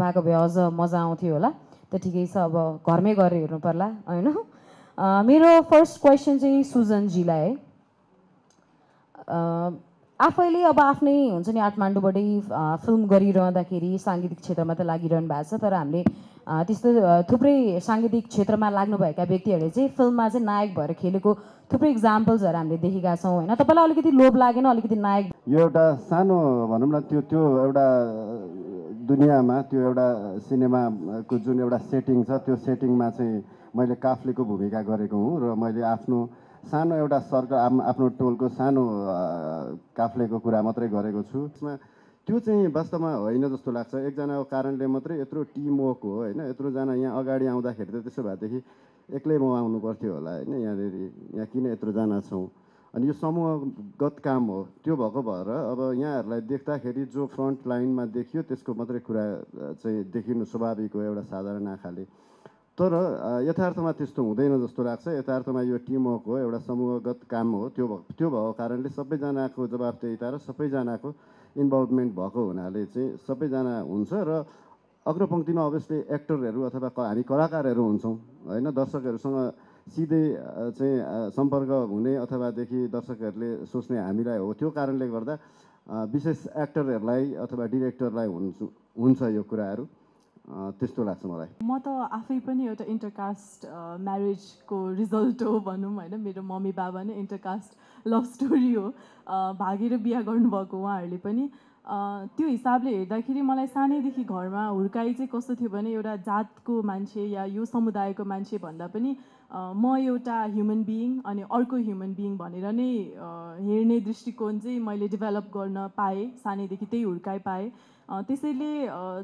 पाएको भए अझ मजा आउँथ्यो होला। त ठिकै छ, अब घरमै गएर हेर्नु पर्ला होइन। मेरो फर्स्ट क्वेसन चाहिँ सुजनजीलाई है। आफैले अब आफ्नै हुन्छ नि काठमाडौँबाटै फिल्म गरिरहँदाखेरि साङ्गीतिक क्षेत्रमा त लागिरहनु भएको छ, तर हामीले त्यस्तो थुप्रै साङ्गीतिक क्षेत्रमा लाग्नुभएका व्यक्तिहरूले चाहिँ फिल्ममा चाहिँ नायक भएर खेलेको थुप्रै इक्जाम्पल्सहरू हामीले देखेका छौँ होइन। तपाईँलाई अलिकति लोभ लागेन अलिकति नायक? यो एउटा सानो भनौँ न त्यो एउटा दुनियाँमा त्यो एउटा सिनेमाको जुन एउटा सेटिङ छ त्यो सेटिङमा चाहिँ मैले काफ्लेको भूमिका गरेको हुँ र मैले आफ्नो सानो एउटा सर्कल आफ्नो टोलको सानो काफ्लेको कुरा मात्रै गरेको छु। यसमा त्यो चाहिँ वास्तवमा होइन जस्तो लाग्छ। एकजनाको कारणले मात्रै यत्रो टिम वर्क हो होइन। यत्रोजना यहाँ अगाडि आउँदाखेरि त त्यसो भएदेखि एक्लै म आउनु पर्थ्यो होला होइन। यहाँ किन यत्रोजना छौँ? अनि यो समूहगत काम हो। त्यो भएको भएर अब यहाँहरूलाई देख्दाखेरि जो फ्रन्ट लाइनमा देखियो त्यसको मात्रै कुरा चाहिँ देखिनु स्वाभाविक हो एउटा साधारण आँखाले। तर यथार्थमा त्यस्तो हुँदैन जस्तो लाग्छ। यथार्थमा यो टिमवर्क हो, एउटा समूहगत काम हो। त्यो भएको कारणले सबैजनाको जवाबदेहिता र सबैजनाको इन्भल्भमेन्ट भएको हुनाले चाहिँ सबैजना हुन्छ र अग्रपङ्क्तिमा अभियसली एक्टरहरू अथवा हामी कलाकारहरू हुन्छौँ होइन। दर्शकहरूसँग सिधै चाहिँ सम्पर्क हुने अथवादेखि दर्शकहरूले सोच्ने हामीलाई हो। त्यो कारणले गर्दा विशेष एक्टरहरूलाई अथवा डिरेक्टरलाई हुन्छ यो कुराहरू, त्यस्तो लाग्छ मलाई। म त आफै पनि एउटा इन्टरकास्ट म्यारेजको रिजल्ट हो भनौँ होइन। मेरो मम्मी बाबा नै इन्टरकास्ट लभ स्टोरी हो, भागेर बिहा गर्नुभएको उहाँहरूले पनि। त्यो हिसाबले हेर्दाखेरि मलाई सानैदेखि घरमा हुर्काइ चाहिँ कस्तो थियो भने एउटा जातको मान्छे या यो समुदायको मान्छे भन्दा पनि म एउटा ह्युमन बिइङ अनि अर्को ह्युमन बिइङ भनेर नै हेर्ने दृष्टिकोण चाहिँ मैले डेभलप गर्न पाएँ। सानैदेखि त्यही हुर्काइ पाएँ। त्यसैले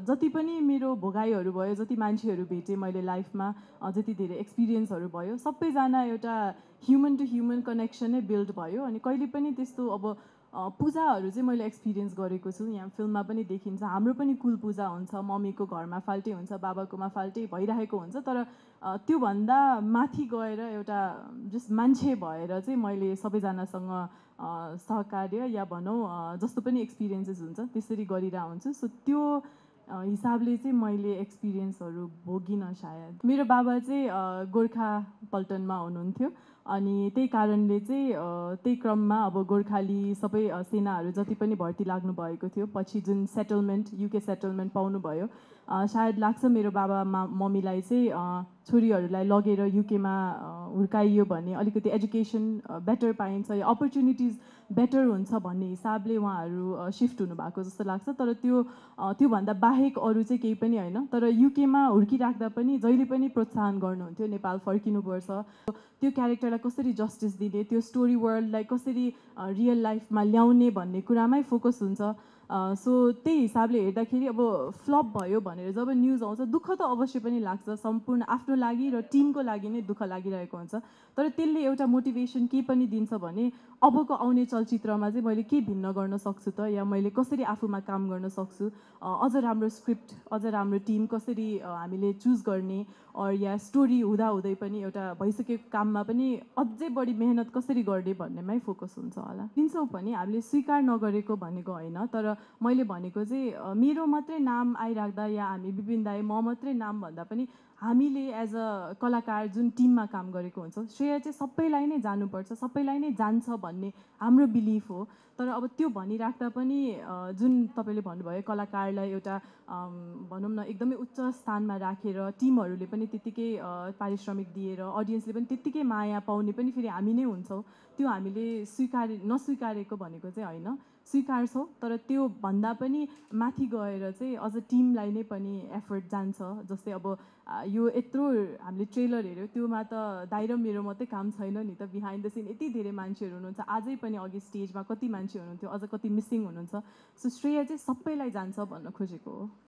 जति पनि मेरो भोगाइहरू भयो, जति मान्छेहरू भेटेँ मैले लाइफमा, जति धेरै एक्सपिरियन्सहरू भयो, सबैजना एउटा ह्युमन टु ह्युमन कनेक्सन नै बिल्ड भयो। अनि कहिले पनि त्यस्तो अब पूजाहरू चाहिँ मैले एक्सपिरियन्स गरेको छु। यहाँ फिल्ममा पनि देखिन्छ, हाम्रो पनि कुल पूजा हुन्छ, मम्मीको घरमा फाल्टै हुन्छ, बाबाकोमा फाल्टै भइरहेको हुन्छ। तर त्योभन्दा माथि गएर एउटा जस्ट मान्छे भएर चाहिँ मैले सबैजनासँग सहकार्य या भनौँ जस्तो पनि एक्सपिरियन्सेस हुन्छ त्यसरी गरिरहेको हुन्छु। सो त्यो हिसाबले चाहिँ मैले एक्सपिरियन्सहरू भोगिनँ सायद। मेरो बाबा चाहिँ गोर्खा पल्टनमा हुनुहुन्थ्यो अनि त्यही कारणले चाहिँ त्यही क्रममा अब गोर्खाली सबै सेनाहरू जति पनि भर्ती लाग्नु भएको थियो, पछि जुन सेटलमेन्ट युके सेटलमेन्ट पाउनुभयो, सायद लाग्छ मेरो बाबा मम्मीलाई चाहिँ छोरीहरूलाई लगेर युकेमा हुर्काइयो भने अलिकति एजुकेसन बेटर पाइन्छ या अपर्च्युनिटिज बेटर हुन्छ भन्ने हिसाबले उहाँहरू सिफ्ट हुनुभएको जस्तो लाग्छ। तर त्योभन्दा बाहेक अरू चाहिँ केही पनि होइन। तर युकेमा हुर्किराख्दा पनि जहिले पनि प्रोत्साहन गर्नुहुन्थ्यो नेपाल फर्किनुपर्छ, त्यो क्यारेक्टरलाई कसरी जस्टिस दिने, त्यो स्टोरी वर्ल्डलाई कसरी रियल लाइफमा ल्याउने भन्ने कुरामै फोकस हुन्छ। सो त्यही हिसाबले हेर्दाखेरि अब फ्लप भयो भनेर जब न्युज आउँछ दुःख त अवश्य पनि लाग्छ। सम्पूर्ण आफ्नो लागि र टिमको लागि नै दुःख लागिरहेको हुन्छ। तर त्यसले एउटा मोटिभेसन के पनि दिन्छ भने अबको आउने चलचित्रमा चाहिँ मैले के भिन्न गर्न सक्छु त, या मैले कसरी आफूमा काम गर्न सक्छु, अझ राम्रो स्क्रिप्ट, अझ राम्रो टिम कसरी हामीले चुज गर्ने, या स्टोरी हुँदाहुँदै पनि एउटा भइसकेको काममा पनि अझै बढी मेहनत कसरी गर्ने भन्नेमै फोकस हुन्छ होला। दिन्छौँ पनि हामीले स्वीकार नगरेको भनेको होइन। तर मैले भनेको चाहिँ मेरो मात्रै नाम आइराख्दा या हामी विपिन दाइ म मात्रै नाम भन्दा पनि हामीले एज अ कलाकार जुन टिममा काम गरेको हुन्छौँ श्रेय चाहिँ सबैलाई नै जानुपर्छ, सबैलाई नै जान्छ भन्ने हाम्रो बिलिफ हो। तर अब त्यो भनिराख्दा पनि जुन तपाईँले भन्नुभयो कलाकारलाई एउटा भनौँ न एकदमै उच्च स्थानमा राखेर टिमहरूले पनि त्यत्तिकै पारिश्रमिक दिएर अडियन्सले पनि त्यत्तिकै माया पाउने पनि फेरि हामी नै हुन्छौँ। त्यो हामीले नस्वीकारेको भनेको चाहिँ होइन, स्वीकार्छौँ। तर त्यो भन्दा पनि माथि गएर चाहिँ अझ टिमलाई नै पनि एफर्ट जान्छ। जस्तै अब यो यत्रो हामीले ट्रेलर हेऱ्यौँ, त्योमा त दाइ र मेरो मात्रै काम छैन नि त, बिहाइन्ड द सिन यति धेरै मान्छेहरू हुनुहुन्छ। आजै पनि अघि स्टेजमा कति मान्छे हुनुहुन्थ्यो, अझ कति मिसिङ हुनुहुन्छ। सो श्रेय चाहिँ सबैलाई जान्छ भन्न खोजेको हो।